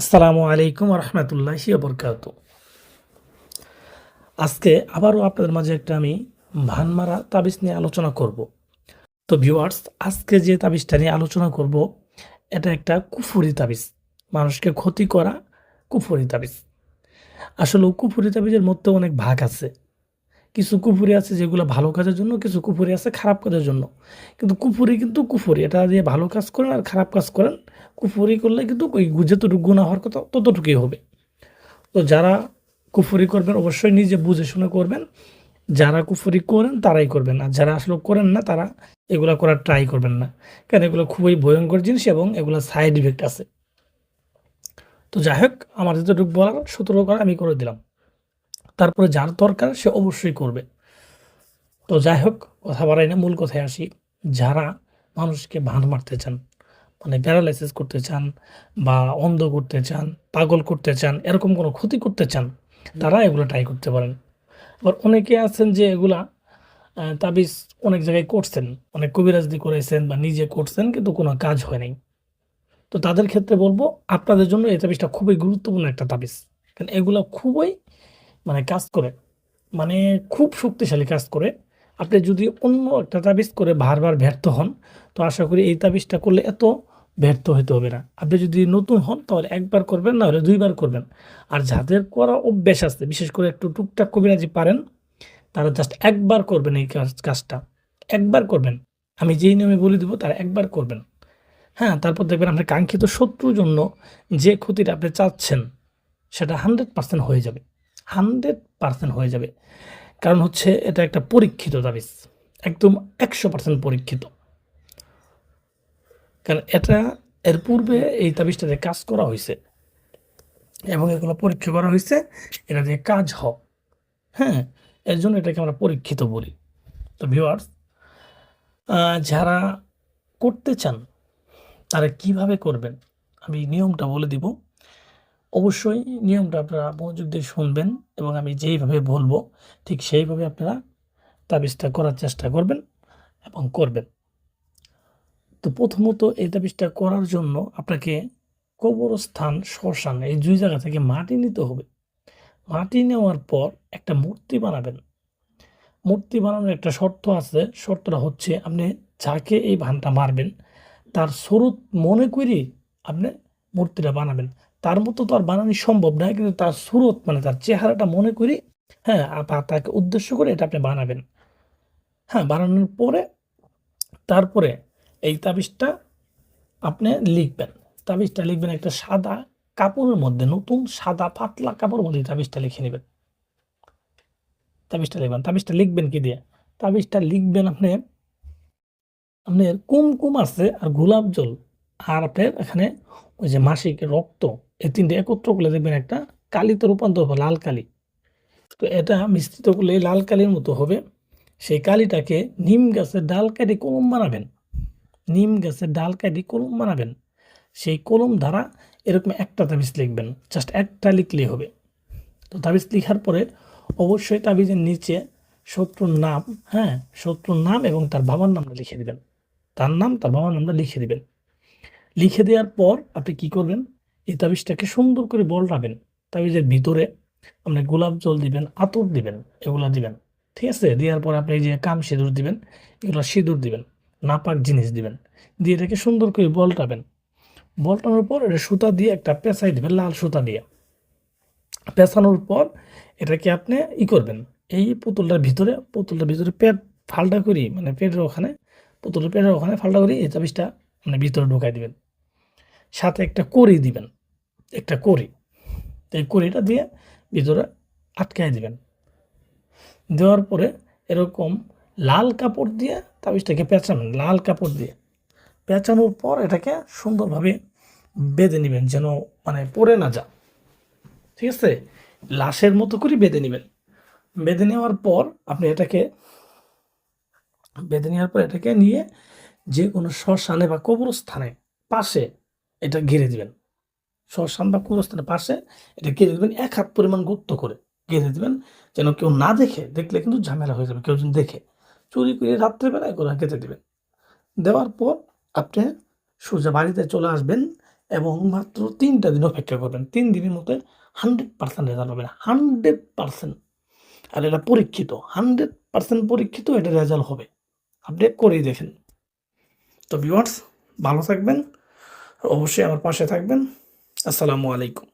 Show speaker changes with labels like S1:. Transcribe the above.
S1: আসসালামু আলাইকুম রহমতুল্লাহি বরকাত। আজকে আবারও আপনাদের মাঝে আমি ভানমারা তাবিজ নিয়ে আলোচনা করব। তো ভিউয়ার্স, আজকে যে তাবিজটা নিয়ে আলোচনা করব এটা একটা কুফুরি তাবিজ, মানুষকে ক্ষতি করা কুফুরি তাবিজ। আসলে কুফুরি তাবিজের মধ্যে অনেক ভাগ আছে। কিছু কুফুরি আছে যেগুলো ভালো কাজের জন্য, কিছু কুফুরি আছে খারাপ কাজের জন্য। কিন্তু কুফুরি কিন্তু কুফুরি, এটা দিয়ে ভালো কাজ করেন আর খারাপ কাজ করেন। কুফুরি করলে কিন্তু ওই যতটুকু গুনাহ হওয়ার কথা ততটুকুই হবে। তো যারা কুফরি করবেন অবশ্যই নিজে বুঝে শুনে করবেন। যারা কুফরি করেন তারাই করবেন, আর যারা আসলে করেন না তারা এগুলা করার ট্রাই করবেন না, কারণ এগুলো খুবই ভয়ঙ্কর জিনিস এবং এগুলো সাইড ইফেক্ট আছে। তো যাই হোক, আমার যতটুকু বলার সতর্ক করা আমি করে দিলাম। তারপরে যার দরকার সে অবশ্যই করবে। তো যাই হোক, কথা বাড়াই না, মূল কথায় আসি। যারা মানুষকে ভান মারতে চান, মানে প্যারালাইসিস করতে চান বা অন্ধ করতে চান, পাগল করতে চান, এরকম কোনো ক্ষতি করতে চান, তারা এগুলো ট্রাই করতে পারেন। আবার অনেকে আছেন যে এগুলা তাবিজ অনেক জায়গায় করছেন, অনেক কবিরাজি করেছেন বা নিজে করছেন, কিন্তু কোনো কাজ হয় নাই। তো তাদের ক্ষেত্রে বলবো, আপনাদের জন্য এই তাবিজটা খুবই গুরুত্বপূর্ণ একটা তাবিজ। কারণ এগুলা খুবই কাজ করে, মানে খুব শক্তিশালী কাজ করে। আপনি যদি অন্য একটা তাবিজ করে বারবার ব্যর্থ হন, তো আশা করি এই তাবিজটা করলে এত ব্যর্থ হতে হবে না। আপনি যদি নতুন হন তাহলে একবার করবেন, না হলে দুইবার করবেন। আর যাদের করা অভ্যেস আছে, বিশেষ করে একটু টুকটাক কবিরাজি পারেন, তারা জাস্ট একবার করবেন এই কাজটা। একবার করবেন, আমি যেই নিয়মে বলে দেবো তারা একবার করবেন। হ্যাঁ, তারপর দেখবেন আপনার কাঙ্ক্ষিত শত্রুর জন্য যে ক্ষতিটা আপনি চাচ্ছেন সেটা 100% হয়ে যাবে। 100% হয়ে যাবে। কারণ হচ্ছে এটা একটা পরীক্ষিত তাবিজ, একদম 100% পরীক্ষিত। কারণ এটা এর পূর্বে এই তাবিজটাতে কাজ করা হয়েছে এবং এগুলো পরীক্ষা করা হয়েছে, এটা দিয়ে কাজ হোক। হ্যাঁ, এর জন্য এটাকে আমরা পরীক্ষিত বলি। তো ভিউয়ার্স, যারা করতে চান তারা কিভাবে করবেন আমি নিয়মটা বলে দিব। অবশ্যই নিয়মটা আপনারা মনোযোগ দিয়ে শুনবেন এবং আমি যেইভাবে বলবো ঠিক সেইভাবে আপনারা তাবিজটা করার চেষ্টা করবেন এবং করবেন। তো প্রথমত এই তাবিজটা করার জন্য আপনাকে কবরস্থান, শ্মশান, এই দুই জায়গা থেকে মাটি নিতে হবে। মাটি নেওয়ার পর একটা মূর্তি বানাবেন। মূর্তি বানানোর একটা শর্ত আছে, শর্তটা হচ্ছে আপনি যাকে এই ভানটা মারবেন তার স্বরূপ মনে করি আপনি মূর্তিটা বানাবেন। তার মতো তো আর বানানো সম্ভব নয়, কিন্তু তার সুরত তার চেহারাটা মনে করি, হ্যাঁ, তাকে উদ্দেশ্য করে এটা আপনি বানাবেন। হ্যাঁ, বানানোর পরে তারপরে এই তাবিজটা আপনি লিখবেন। তাবিজটা লিখবেন একটা সাদা কাপড়ের মধ্যে, নতুন সাদা পাতলা কাপড়ের মধ্যে তাবিজটা লিখে নেবেন। তাবিজটা লিখবেন, তাবিজটা লিখবেন কি দিয়ে? তাবিজটা লিখবেন আপনার কুমকুম আছে আর গোলাপ জল আর আপনার এখানে ওই যে মাসিক রক্ত, এই তিনটে একত্র করলে দেখবেন একটা কালিতে রূপান্তর হবে, লাল কালি। তো এটা মিশ্রিত করলে লাল কালির মতো হবে। সেই কালিটাকে নিম গাছের ডাল কাটি কলম বানাবেন। নিম গাছের ডাল কাটি কলম বানাবেন। সেই কলম দ্বারা এরকম একটা তাবিজ লিখবেন, জাস্ট একটা লিখলেই হবে। তো তাবিজ লিখার পরে অবশ্যই তাবিজের নিচে শত্রুর নাম, হ্যাঁ, শত্রুর নাম এবং তার বাবার নামটা লিখে দিবেন। তার নাম, তার বাবার নামটা লিখে দিবেন। লিখে দেওয়ার পর আপনি কি করবেন, এই তাবিজটাকে সুন্দর করে বলরাবেন। তাবিজের ভিতরে আপনি গোলাপ জল দিবেন, আতর দিবেন, এগুলো দিবেন। ঠিক আছে, দেওয়ার পর আপনি এই যে কাম সিঁদুর দিবেন, এগুলো সিঁদুর দিবেন, নাপাক জিনিস দিবেন, দিয়ে এটাকে সুন্দর করে বলটাবেন। বলটানোর পর এটা সুতা দিয়ে একটা পেঁচাই দিবেন, লাল সুতা দিয়ে। পেঁচানোর পর এটাকে আপনি করবেন, এই পুতুলটার ভিতরে পেট ফালটা করি, পেটের ওখানে, পুতুলের পেটের ওখানে ফালটা করি এই তাবিজটা ভিতরে ঢুকাই দিবেন। সাথে একটা কড়ি দিবেন, একটা কড়ি। তো এই কড়িটা দিয়ে ভিতরে আটকায় দিবেন। দেওয়ার পরে এরকম লাল কাপড় দিয়ে তাবিজটাকে পেঁচাবেন, লাল কাপড় দিয়ে। পেঁচানোর পর এটাকে সুন্দরভাবে বেঁধে নেবেন, যেন পড়ে না যা। ঠিক আছে, লাশের মতো করে বেঁধে নেবেন। বেঁধে নেওয়ার পর আপনি এটাকে বেঁধে নেওয়ার পর এটাকে নিয়ে যে কোনো শ্মশানে বা কবরস্থানে পাশে এটা ঘিরে দিবেন। শ্মশান বা কবরস্থানের পাশে এটা ঘিরে দেবেন, 1 হাত পরিমাণ গর্ত করে ঘিরে দেবেন, যেন কেউ না দেখে। দেখলে কিন্তু ঝামেলা হয়ে যাবে, কেউ যদি দেখে চুরি করে রাত্রেবেলায় করে গেঁথে দেবেন। দেওয়ার পর আপনি সোজা বাড়িতে চলে আসবেন এবং মাত্র 3টা দিন অপেক্ষা করবেন। 3 দিনের মধ্যে 100% রেজাল্ট হবে। 100%। আর এটা পরীক্ষিত। 100% পরীক্ষিত এটা রেজাল্ট হবে। আপনি করেই দেখেন। তো ভিউয়ার্স ভালো থাকবেন। অবশ্যই আমার পাশে থাকবেন। আসসালামু আলাইকুম।